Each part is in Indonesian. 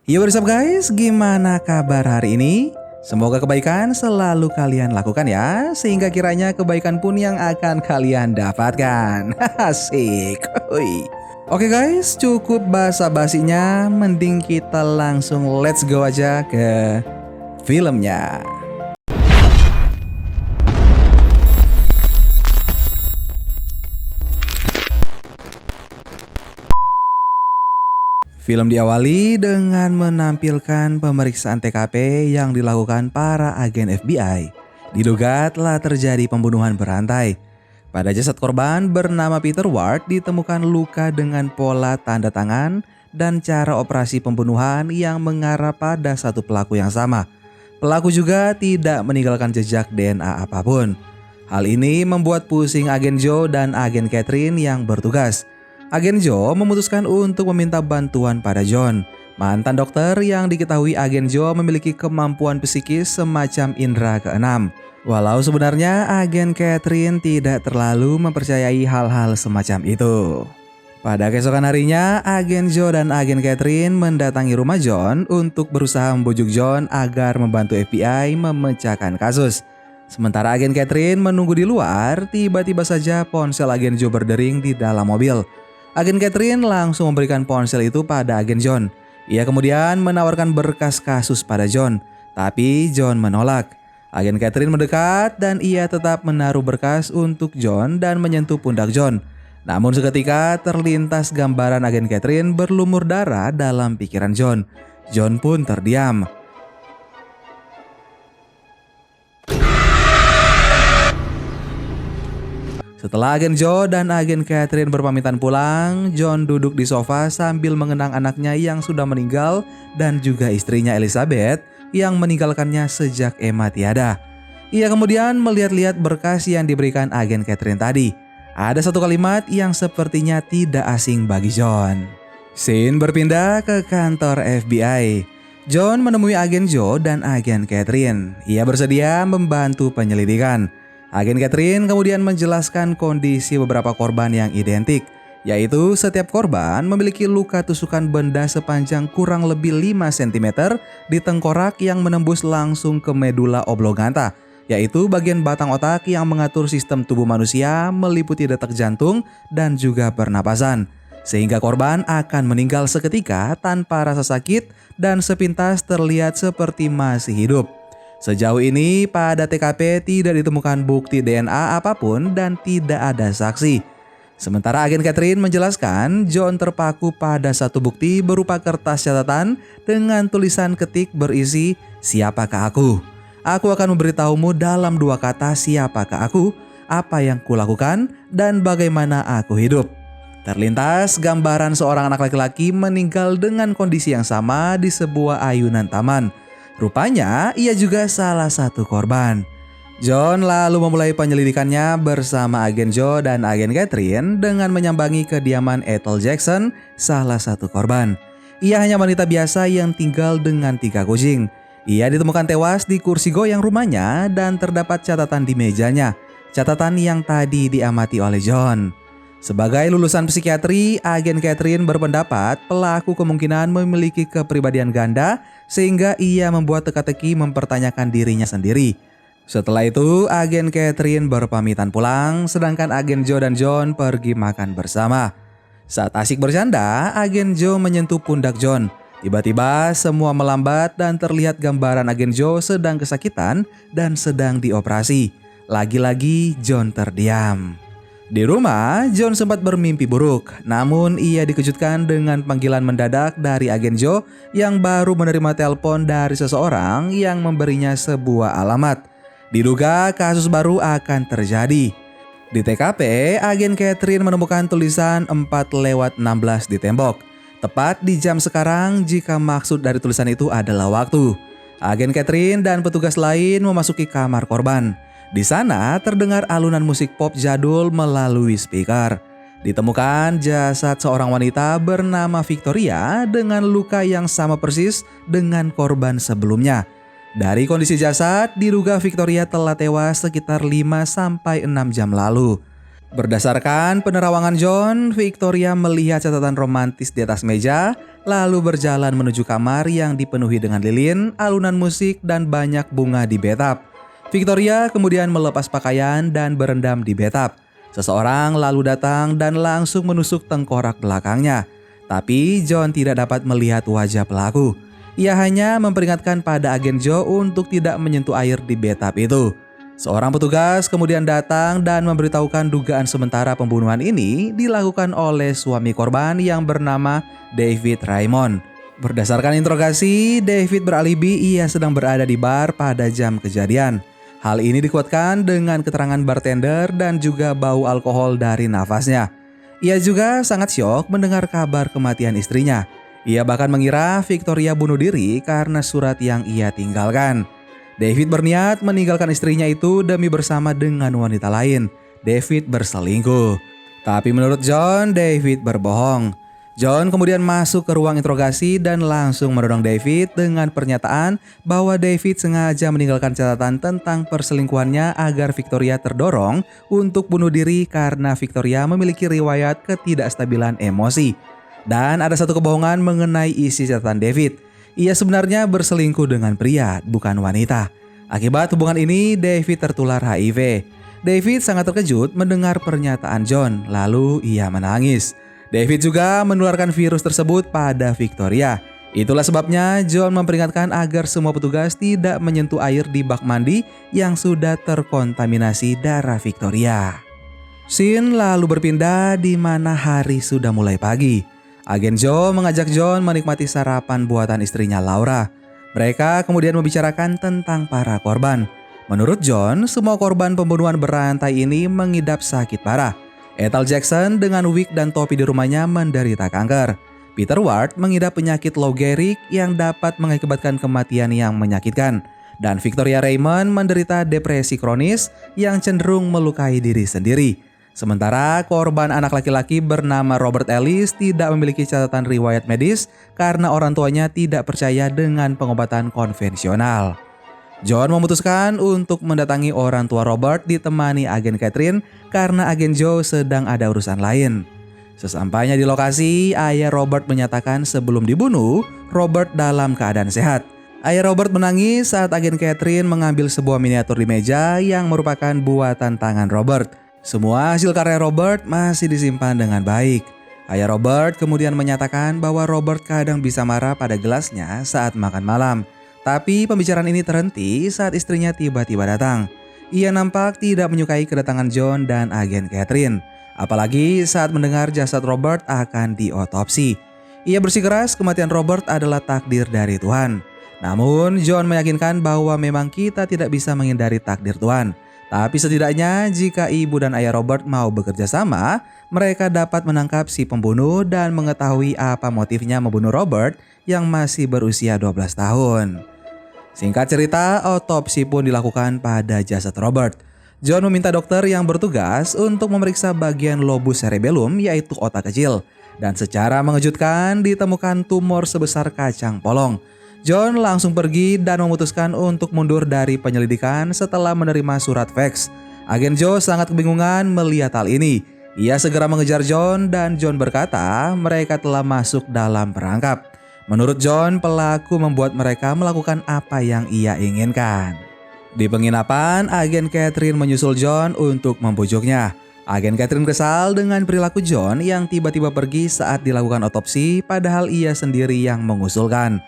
Yo, what's up guys, gimana kabar hari ini? Semoga kebaikan selalu kalian lakukan ya, sehingga kiranya kebaikan pun yang akan kalian dapatkan. Asik. Hui. Oke guys, cukup basa-basinya, mending kita langsung let's go aja ke filmnya. Film diawali dengan menampilkan pemeriksaan TKP yang dilakukan para agen FBI. Diduga telah terjadi pembunuhan berantai. Pada jasad korban bernama Peter Ward ditemukan luka dengan pola tanda tangan dan cara operasi pembunuhan yang mengarah pada satu pelaku yang sama. Pelaku juga tidak meninggalkan jejak DNA apapun. Hal ini membuat pusing agen Joe dan agen Catherine yang bertugas. Agen Joe memutuskan untuk meminta bantuan pada John, mantan dokter yang diketahui agen Joe memiliki kemampuan psikis semacam indera keenam. Walau sebenarnya agen Catherine tidak terlalu mempercayai hal-hal semacam itu. Pada keesokan harinya, agen Joe dan agen Catherine mendatangi rumah John untuk berusaha membujuk John agar membantu FBI memecahkan kasus. Sementara agen Catherine menunggu di luar, tiba-tiba saja ponsel agen Joe berdering di dalam mobil. Agen Catherine langsung memberikan ponsel itu pada agen John. Ia kemudian menawarkan berkas kasus pada John, tapi John menolak. Agen Catherine mendekat dan ia tetap menaruh berkas untuk John dan menyentuh pundak John. Namun seketika terlintas gambaran agen Catherine berlumur darah dalam pikiran John. John pun terdiam. Setelah agen Joe dan agen Catherine berpamitan pulang, John duduk di sofa sambil mengenang anaknya yang sudah meninggal dan juga istrinya Elizabeth yang meninggalkannya sejak Emma tiada. Ia kemudian melihat-lihat berkas yang diberikan agen Catherine tadi. Ada satu kalimat yang sepertinya tidak asing bagi John. Scene berpindah ke kantor FBI. John menemui agen Joe dan agen Catherine. Ia bersedia membantu penyelidikan. Agen Catherine kemudian menjelaskan kondisi beberapa korban yang identik, yaitu setiap korban memiliki luka tusukan benda sepanjang kurang lebih 5 cm di tengkorak yang menembus langsung ke medula oblongata, yaitu bagian batang otak yang mengatur sistem tubuh manusia meliputi detak jantung dan juga pernapasan. Sehingga korban akan meninggal seketika tanpa rasa sakit dan sepintas terlihat seperti masih hidup. Sejauh ini pada TKP tidak ditemukan bukti DNA apapun dan tidak ada saksi. Sementara agen Catherine menjelaskan John terpaku pada satu bukti berupa kertas catatan dengan tulisan ketik berisi "Siapakah aku? Aku akan memberitahumu dalam 2 kata siapakah aku, apa yang kulakukan, dan bagaimana aku hidup." Terlintas gambaran seorang anak laki-laki meninggal dengan kondisi yang sama di sebuah ayunan taman. Rupanya ia juga salah satu korban. John lalu memulai penyelidikannya bersama agen Joe dan agen Catherine dengan menyambangi kediaman Ethel Jackson, salah satu korban. Ia hanya wanita biasa yang tinggal dengan 3 kucing. Ia ditemukan tewas di kursi goyang rumahnya dan terdapat catatan di mejanya. Catatan yang tadi diamati oleh John. Sebagai lulusan psikiatri, agen Catherine berpendapat pelaku kemungkinan memiliki kepribadian ganda sehingga ia membuat teka-teki mempertanyakan dirinya sendiri. Setelah itu, agen Catherine berpamitan pulang sedangkan agen Joe dan John pergi makan bersama. Saat asik bercanda, agen Joe menyentuh pundak John. Tiba-tiba semua melambat dan terlihat gambaran agen Joe sedang kesakitan dan sedang dioperasi. Lagi-lagi John terdiam. Di rumah, John sempat bermimpi buruk, namun ia dikejutkan dengan panggilan mendadak dari agen Joe yang baru menerima telepon dari seseorang yang memberinya sebuah alamat. Diduga kasus baru akan terjadi. Di TKP, agen Catherine menemukan tulisan 4:16 di tembok. Tepat di jam sekarang jika maksud dari tulisan itu adalah waktu. Agen Catherine dan petugas lain memasuki kamar korban. Di sana terdengar alunan musik pop jadul melalui speaker. Ditemukan jasad seorang wanita bernama Victoria dengan luka yang sama persis dengan korban sebelumnya. Dari kondisi jasad, diduga Victoria telah tewas sekitar 5-6 jam lalu. Berdasarkan penerawangan John, Victoria melihat catatan romantis di atas meja lalu berjalan menuju kamar yang dipenuhi dengan lilin, alunan musik, dan banyak bunga di bathtub. Victoria kemudian melepas pakaian dan berendam di bathtub. Seseorang lalu datang dan langsung menusuk tengkorak belakangnya. Tapi John tidak dapat melihat wajah pelaku. Ia hanya memperingatkan pada agen Joe untuk tidak menyentuh air di bathtub itu. Seorang petugas kemudian datang dan memberitahukan dugaan sementara pembunuhan ini dilakukan oleh suami korban yang bernama David Raymond. Berdasarkan interogasi, David beralibi ia sedang berada di bar pada jam kejadian. Hal ini dikuatkan dengan keterangan bartender dan juga bau alkohol dari nafasnya. Ia juga sangat syok mendengar kabar kematian istrinya. Ia bahkan mengira Victoria bunuh diri karena surat yang ia tinggalkan. David berniat meninggalkan istrinya itu demi bersama dengan wanita lain. David berselingkuh. Tapi menurut John, David berbohong. John kemudian masuk ke ruang interogasi dan langsung mendorong David dengan pernyataan bahwa David sengaja meninggalkan catatan tentang perselingkuhannya agar Victoria terdorong untuk bunuh diri karena Victoria memiliki riwayat ketidakstabilan emosi. Dan ada satu kebohongan mengenai isi catatan David. Ia sebenarnya berselingkuh dengan pria, bukan wanita. Akibat hubungan ini, David tertular HIV. David sangat terkejut mendengar pernyataan John, lalu ia menangis. David juga menularkan virus tersebut pada Victoria. Itulah sebabnya John memperingatkan agar semua petugas tidak menyentuh air di bak mandi yang sudah terkontaminasi darah Victoria. Scene lalu berpindah di mana hari sudah mulai pagi. Agen Joe mengajak John menikmati sarapan buatan istrinya Laura. Mereka kemudian membicarakan tentang para korban. Menurut John, semua korban pembunuhan berantai ini mengidap sakit parah. Ethel Jackson dengan wig dan topi di rumahnya menderita kanker. Peter Ward mengidap penyakit Lou Gehrig yang dapat mengakibatkan kematian yang menyakitkan. Dan Victoria Raymond menderita depresi kronis yang cenderung melukai diri sendiri. Sementara korban anak laki-laki bernama Robert Ellis tidak memiliki catatan riwayat medis karena orang tuanya tidak percaya dengan pengobatan konvensional. John memutuskan untuk mendatangi orang tua Robert ditemani agen Catherine karena agen Joe sedang ada urusan lain. Sesampainya di lokasi, ayah Robert menyatakan sebelum dibunuh, Robert dalam keadaan sehat. Ayah Robert menangis saat agen Catherine mengambil sebuah miniatur di meja yang merupakan buatan tangan Robert. Semua hasil karya Robert masih disimpan dengan baik. Ayah Robert kemudian menyatakan bahwa Robert kadang bisa marah pada gelasnya saat makan malam. Tapi pembicaraan ini terhenti saat istrinya tiba-tiba datang. Ia nampak tidak menyukai kedatangan John dan agen Catherine. Apalagi saat mendengar jasad Robert akan diotopsi. Ia bersikeras kematian Robert adalah takdir dari Tuhan. Namun John meyakinkan bahwa memang kita tidak bisa menghindari takdir Tuhan. Tapi setidaknya jika ibu dan ayah Robert mau bekerja sama, mereka dapat menangkap si pembunuh dan mengetahui apa motifnya membunuh Robert yang masih berusia 12 tahun. Singkat cerita, otopsi pun dilakukan pada jasad Robert. John meminta dokter yang bertugas untuk memeriksa bagian lobus cerebellum yaitu otak kecil. Dan secara mengejutkan ditemukan tumor sebesar kacang polong. John langsung pergi dan memutuskan untuk mundur dari penyelidikan setelah menerima surat fax. Agen Joe sangat kebingungan melihat hal ini. Ia segera mengejar John dan John berkata mereka telah masuk dalam perangkap. Menurut John, pelaku membuat mereka melakukan apa yang ia inginkan. Di penginapan, agen Catherine menyusul John untuk membujuknya. Agen Catherine kesal dengan perilaku John yang tiba-tiba pergi saat dilakukan otopsi padahal ia sendiri yang mengusulkan.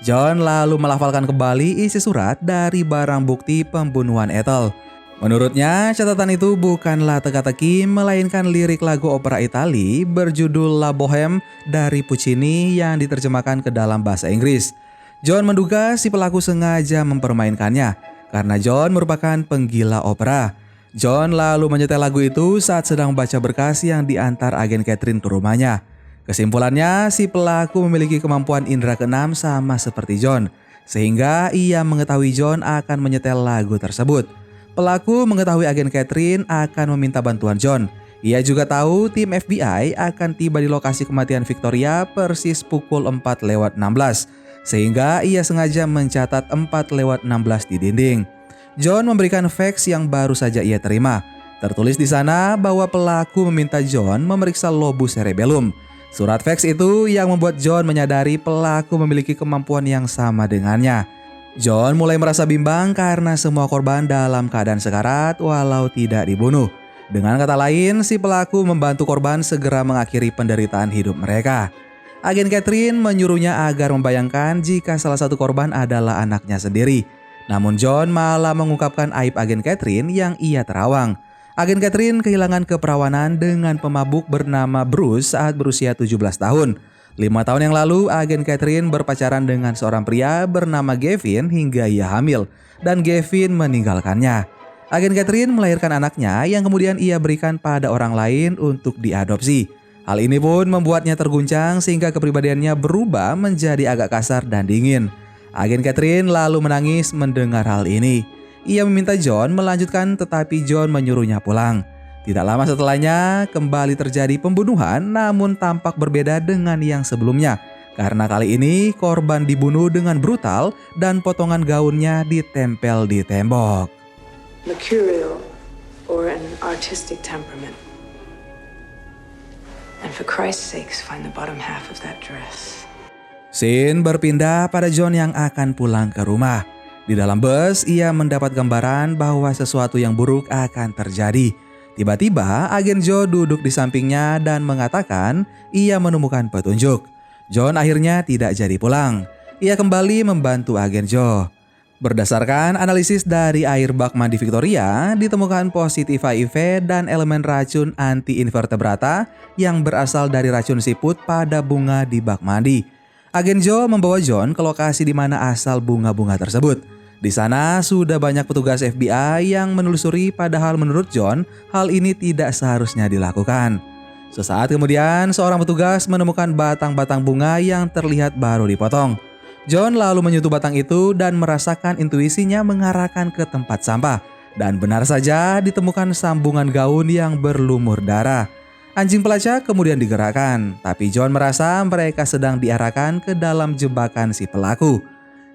John lalu melafalkan kembali isi surat dari barang bukti pembunuhan Ethel. Menurutnya, catatan itu bukanlah teka-teki melainkan lirik lagu opera Itali berjudul La Bohème dari Puccini yang diterjemahkan ke dalam bahasa Inggris. John menduga si pelaku sengaja mempermainkannya karena John merupakan penggila opera. John lalu menyetel lagu itu saat sedang membaca berkas yang diantar agen Catherine ke rumahnya. Kesimpulannya, si pelaku memiliki kemampuan indera keenam sama seperti John, sehingga ia mengetahui John akan menyetel lagu tersebut. Pelaku mengetahui agen Catherine akan meminta bantuan John. Ia juga tahu tim FBI akan tiba di lokasi kematian Victoria persis pukul 4:16, sehingga ia sengaja mencatat 4:16 di dinding. John memberikan fax yang baru saja ia terima. Tertulis di sana bahwa pelaku meminta John memeriksa lobus cerebellum. Surat fax itu yang membuat John menyadari pelaku memiliki kemampuan yang sama dengannya. John mulai merasa bimbang karena semua korban dalam keadaan sekarat walau tidak dibunuh. Dengan kata lain, si pelaku membantu korban segera mengakhiri penderitaan hidup mereka. Agen Catherine menyuruhnya agar membayangkan jika salah satu korban adalah anaknya sendiri. Namun John malah mengungkapkan aib agen Catherine yang ia terawang. Agen Catherine kehilangan keperawanan dengan pemabuk bernama Bruce saat berusia 17 tahun. 5 tahun yang lalu, agen Catherine berpacaran dengan seorang pria bernama Gavin hingga ia hamil, dan Gavin meninggalkannya. Agen Catherine melahirkan anaknya yang kemudian ia berikan pada orang lain untuk diadopsi. Hal ini pun membuatnya terguncang sehingga kepribadiannya berubah menjadi agak kasar dan dingin. Agen Catherine lalu menangis mendengar hal ini. Ia meminta John melanjutkan tetapi John menyuruhnya pulang. Tidak lama setelahnya kembali terjadi pembunuhan namun tampak berbeda dengan yang sebelumnya. Karena kali ini korban dibunuh dengan brutal dan potongan gaunnya ditempel di tembok. Mercurial or an artistic temperament. And for Christ's sakes, find the bottom half of that dress. Scene berpindah pada John yang akan pulang ke rumah. Di dalam bus, ia mendapat gambaran bahwa sesuatu yang buruk akan terjadi. Tiba-tiba, agen Joe duduk di sampingnya dan mengatakan ia menemukan petunjuk. John akhirnya tidak jadi pulang. Ia kembali membantu agen Joe. Berdasarkan analisis dari air bak mandi Victoria, ditemukan positif HIV dan elemen racun anti-invertebrata yang berasal dari racun siput pada bunga di bak mandi. Agen Joe membawa John ke lokasi di mana asal bunga-bunga tersebut. Di sana sudah banyak petugas FBI yang menelusuri, padahal menurut John hal ini tidak seharusnya dilakukan. Sesaat kemudian seorang petugas menemukan batang-batang bunga yang terlihat baru dipotong. John lalu menyentuh batang itu dan merasakan intuisinya mengarahkan ke tempat sampah. Dan benar saja ditemukan sambungan gaun yang berlumur darah. Anjing pelacak kemudian digerakkan, tapi John merasa mereka sedang diarahkan ke dalam jebakan si pelaku.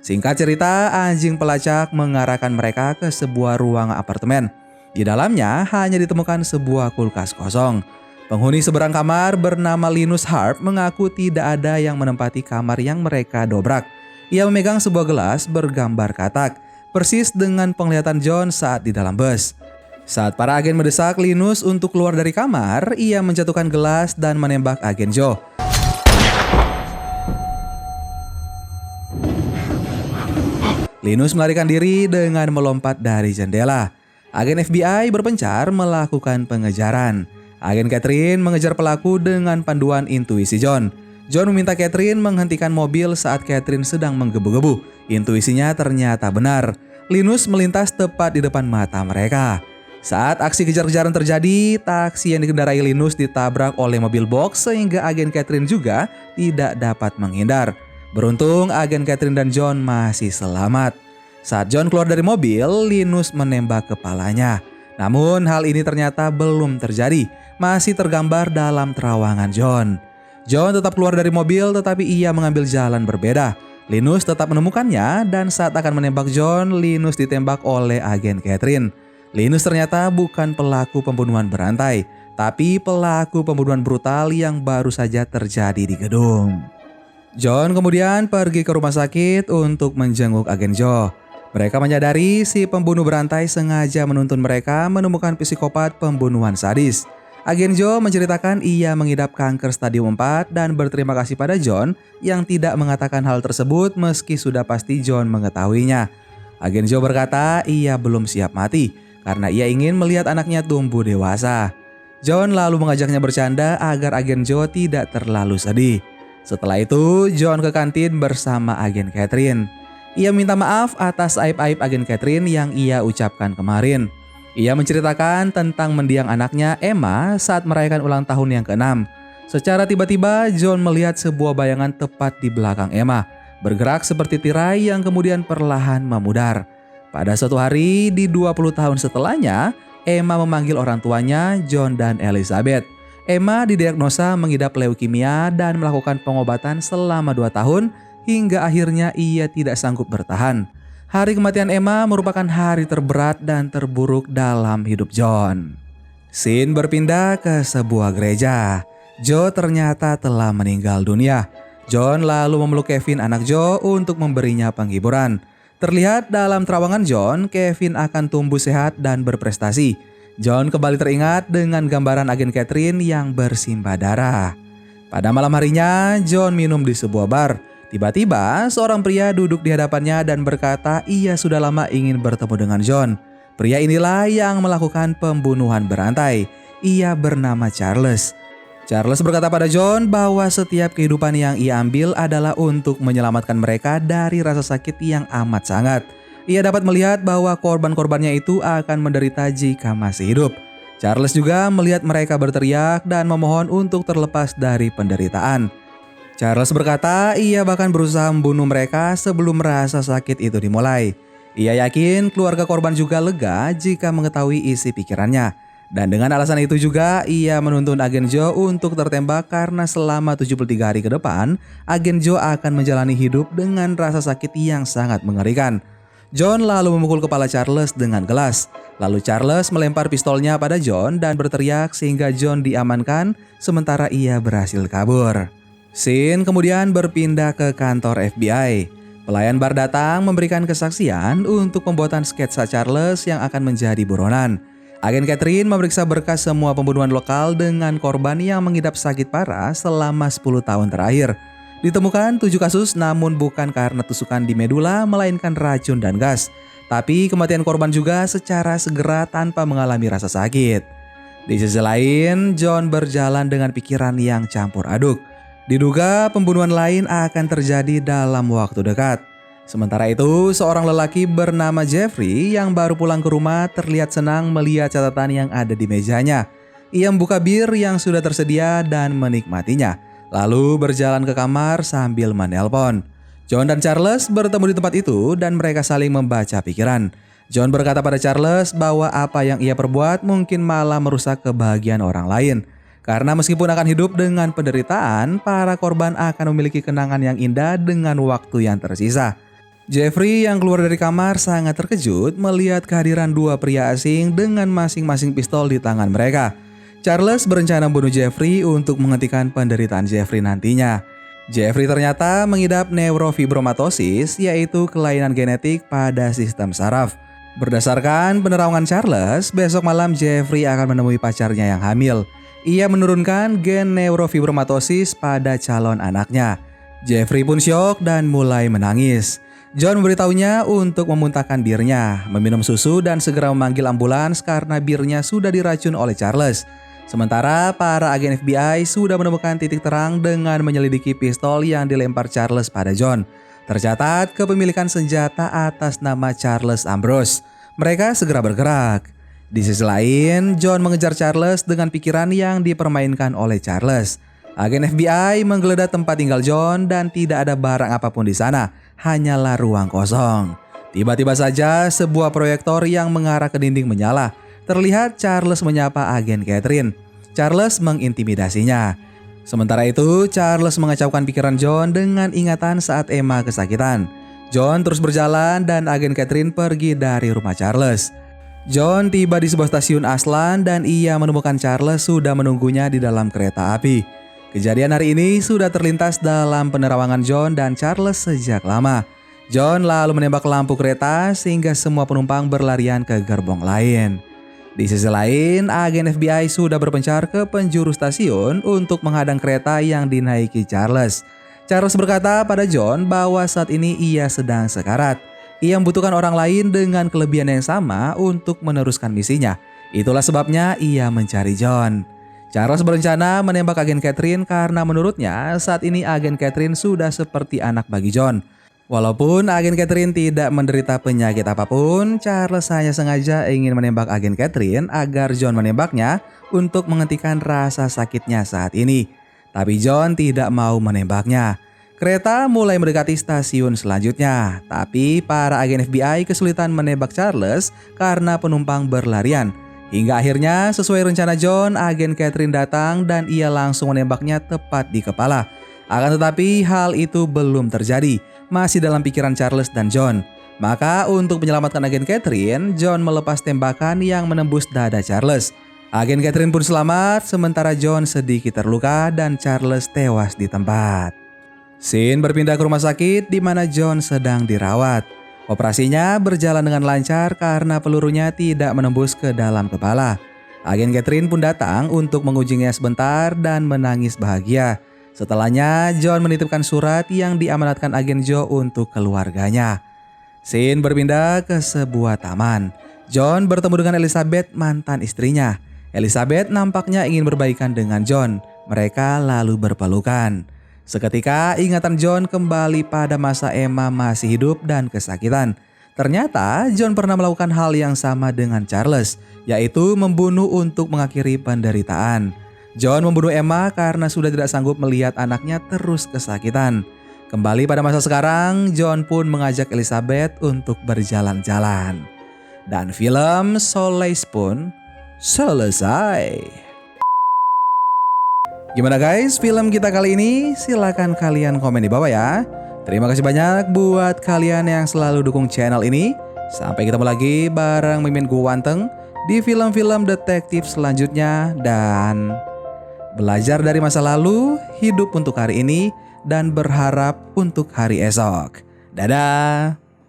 Singkat cerita, anjing pelacak mengarahkan mereka ke sebuah ruang apartemen. Di dalamnya hanya ditemukan sebuah kulkas kosong. Penghuni seberang kamar bernama Linus Harp mengaku tidak ada yang menempati kamar yang mereka dobrak. Ia memegang sebuah gelas bergambar katak, persis dengan penglihatan John saat di dalam bus. Saat para agen mendesak Linus untuk keluar dari kamar, ia menjatuhkan gelas dan menembak agen Joe. Linus melarikan diri dengan melompat dari jendela. Agen FBI berpencar melakukan pengejaran. Agen Catherine mengejar pelaku dengan panduan intuisi John. John meminta Catherine menghentikan mobil saat Catherine sedang menggebu-gebu. Intuisinya ternyata benar. Linus melintas tepat di depan mata mereka. Saat aksi kejar-kejaran terjadi, taksi yang dikendarai Linus ditabrak oleh mobil box sehingga agen Catherine juga tidak dapat menghindar. Beruntung agen Catherine dan John masih selamat. Saat John keluar dari mobil, Linus menembak kepalanya. Namun hal ini ternyata belum terjadi, masih tergambar dalam terawangan John. John tetap keluar dari mobil tetapi ia mengambil jalan berbeda. Linus tetap menemukannya dan saat akan menembak John, Linus ditembak oleh agen Catherine. Linus ternyata bukan pelaku pembunuhan berantai, tapi pelaku pembunuhan brutal yang baru saja terjadi di gedung. John kemudian pergi ke rumah sakit untuk menjenguk agen Joe. Mereka menyadari si pembunuh berantai sengaja menuntun mereka menemukan psikopat pembunuhan sadis. Agen Joe menceritakan ia mengidap kanker stadium 4 dan berterima kasih pada John yang tidak mengatakan hal tersebut meski sudah pasti John mengetahuinya. Agen Joe berkata ia belum siap mati karena ia ingin melihat anaknya tumbuh dewasa. John lalu mengajaknya bercanda agar agen Joe tidak terlalu sedih. Setelah itu, John ke kantin bersama agen Catherine. Ia minta maaf atas aib-aib agen Catherine yang ia ucapkan kemarin. Ia menceritakan tentang mendiang anaknya Emma saat merayakan ulang tahun yang ke-6. Secara tiba-tiba, John melihat sebuah bayangan tepat di belakang Emma, bergerak seperti tirai yang kemudian perlahan memudar. Pada suatu hari di 20 tahun setelahnya, Emma memanggil orang tuanya, John dan Elizabeth. Emma didiagnosa mengidap leukemia dan melakukan pengobatan selama 2 tahun hingga akhirnya ia tidak sanggup bertahan. Hari kematian Emma merupakan hari terberat dan terburuk dalam hidup John. Scene berpindah ke sebuah gereja. Joe ternyata telah meninggal dunia. John lalu memeluk Kevin anak Joe untuk memberinya penghiburan. Terlihat dalam terawangan John, Kevin akan tumbuh sehat dan berprestasi. John kembali teringat dengan gambaran agen Catherine yang bersimbah darah. Pada malam harinya, John minum di sebuah bar. Tiba-tiba, seorang pria duduk di hadapannya dan berkata ia sudah lama ingin bertemu dengan John. Pria inilah yang melakukan pembunuhan berantai. Ia bernama Charles. Charles berkata pada John bahwa setiap kehidupan yang ia ambil adalah untuk menyelamatkan mereka dari rasa sakit yang amat sangat. Ia dapat melihat bahwa korban-korbannya itu akan menderita jika masih hidup. Charles juga melihat mereka berteriak dan memohon untuk terlepas dari penderitaan. Charles berkata ia bahkan berusaha membunuh mereka sebelum rasa sakit itu dimulai. Ia yakin keluarga korban juga lega jika mengetahui isi pikirannya. Dan dengan alasan itu juga ia menuntun agen Joe untuk tertembak karena selama 73 hari ke depan, agen Joe akan menjalani hidup dengan rasa sakit yang sangat mengerikan. John lalu memukul kepala Charles dengan gelas. Lalu Charles melempar pistolnya pada John dan berteriak sehingga John diamankan sementara ia berhasil kabur. Scene kemudian berpindah ke kantor FBI. Pelayan bar datang memberikan kesaksian untuk pembuatan sketsa Charles yang akan menjadi buronan. Agen Catherine memeriksa berkas semua pembunuhan lokal dengan korban yang mengidap sakit parah selama 10 tahun terakhir. Ditemukan 7 kasus namun bukan karena tusukan di medula melainkan racun dan gas. Tapi kematian korban juga secara segera tanpa mengalami rasa sakit. Di sisi lain, John berjalan dengan pikiran yang campur aduk. Diduga pembunuhan lain akan terjadi dalam waktu dekat. Sementara itu, seorang lelaki bernama Jeffrey yang baru pulang ke rumah terlihat senang melihat catatan yang ada di mejanya. Ia membuka bir yang sudah tersedia dan menikmatinya, lalu berjalan ke kamar sambil menelpon. John dan Charles bertemu di tempat itu dan mereka saling membaca pikiran. John berkata pada Charles bahwa apa yang ia perbuat mungkin malah merusak kebahagiaan orang lain. Karena meskipun akan hidup dengan penderitaan, para korban akan memiliki kenangan yang indah dengan waktu yang tersisa. Jeffrey yang keluar dari kamar sangat terkejut melihat kehadiran dua pria asing dengan masing-masing pistol di tangan mereka. Charles berencana membunuh Jeffrey untuk menghentikan penderitaan Jeffrey nantinya. Jeffrey ternyata mengidap neurofibromatosis, yaitu kelainan genetik pada sistem saraf. Berdasarkan penerawangan Charles, besok malam Jeffrey akan menemui pacarnya yang hamil. Ia menurunkan gen neurofibromatosis pada calon anaknya. Jeffrey pun syok dan mulai menangis. John memberitahunya untuk memuntahkan birnya, meminum susu dan segera memanggil ambulans karena birnya sudah diracun oleh Charles. Sementara para agen FBI sudah menemukan titik terang dengan menyelidiki pistol yang dilempar Charles pada John. Tercatat kepemilikan senjata atas nama Charles Ambrose. Mereka segera bergerak. Di sisi lain, John mengejar Charles dengan pikiran yang dipermainkan oleh Charles. Agen FBI menggeledah tempat tinggal John dan tidak ada barang apapun di sana, hanyalah ruang kosong. Tiba-tiba saja sebuah proyektor yang mengarah ke dinding menyala. Terlihat Charles menyapa agen Catherine. Charles mengintimidasinya. Sementara itu, Charles mengacaukan pikiran John dengan ingatan saat Emma kesakitan. John terus berjalan dan agen Catherine pergi dari rumah Charles. John tiba di sebuah stasiun Aslan dan ia menemukan Charles sudah menunggunya di dalam kereta api. Kejadian hari ini sudah terlintas dalam penerawangan John dan Charles sejak lama. John lalu menembak lampu kereta sehingga semua penumpang berlarian ke gerbong lain. Di sisi lain, agen FBI sudah berpencar ke penjuru stasiun untuk menghadang kereta yang dinaiki Charles. Charles berkata pada John bahwa saat ini ia sedang sekarat. Ia membutuhkan orang lain dengan kelebihan yang sama untuk meneruskan misinya. Itulah sebabnya ia mencari John. Charles berencana menembak agen Catherine karena menurutnya saat ini agen Catherine sudah seperti anak bagi John. Walaupun agen Catherine tidak menderita penyakit apapun, Charles hanya sengaja ingin menembak agen Catherine agar John menembaknya untuk menghentikan rasa sakitnya saat ini. Tapi John tidak mau menembaknya. Kereta mulai mendekati stasiun selanjutnya, tapi para agen FBI kesulitan menembak Charles karena penumpang berlarian. Hingga akhirnya sesuai rencana John, agen Catherine datang dan ia langsung menembaknya tepat di kepala. Akan tetapi hal itu belum terjadi, masih dalam pikiran Charles dan John. Maka untuk menyelamatkan agen Catherine, John melepas tembakan yang menembus dada Charles. Agen Catherine pun selamat, sementara John sedikit terluka dan Charles tewas di tempat. Scene berpindah ke rumah sakit di mana John sedang dirawat. Operasinya berjalan dengan lancar karena pelurunya tidak menembus ke dalam kepala. Agen Catherine pun datang untuk mengujinya sebentar dan menangis bahagia. Setelahnya, John menitipkan surat yang diamanatkan agen Joe untuk keluarganya. Scene berpindah ke sebuah taman. John bertemu dengan Elizabeth, mantan istrinya. Elizabeth nampaknya ingin berbaikan dengan John. Mereka lalu berpelukan. Seketika ingatan John kembali pada masa Emma masih hidup dan kesakitan. Ternyata John pernah melakukan hal yang sama dengan Charles, yaitu membunuh untuk mengakhiri penderitaan. John membunuh Emma karena sudah tidak sanggup melihat anaknya terus kesakitan. Kembali pada masa sekarang, John pun mengajak Elizabeth untuk berjalan-jalan. Dan film Solace pun selesai. Gimana guys film kita kali ini? Silakan kalian komen di bawah ya. Terima kasih banyak buat kalian yang selalu dukung channel ini. Sampai ketemu lagi bareng Mimin Guwanteng di film-film detektif selanjutnya. Dan belajar dari masa lalu, hidup untuk hari ini, dan berharap untuk hari esok. Dadah!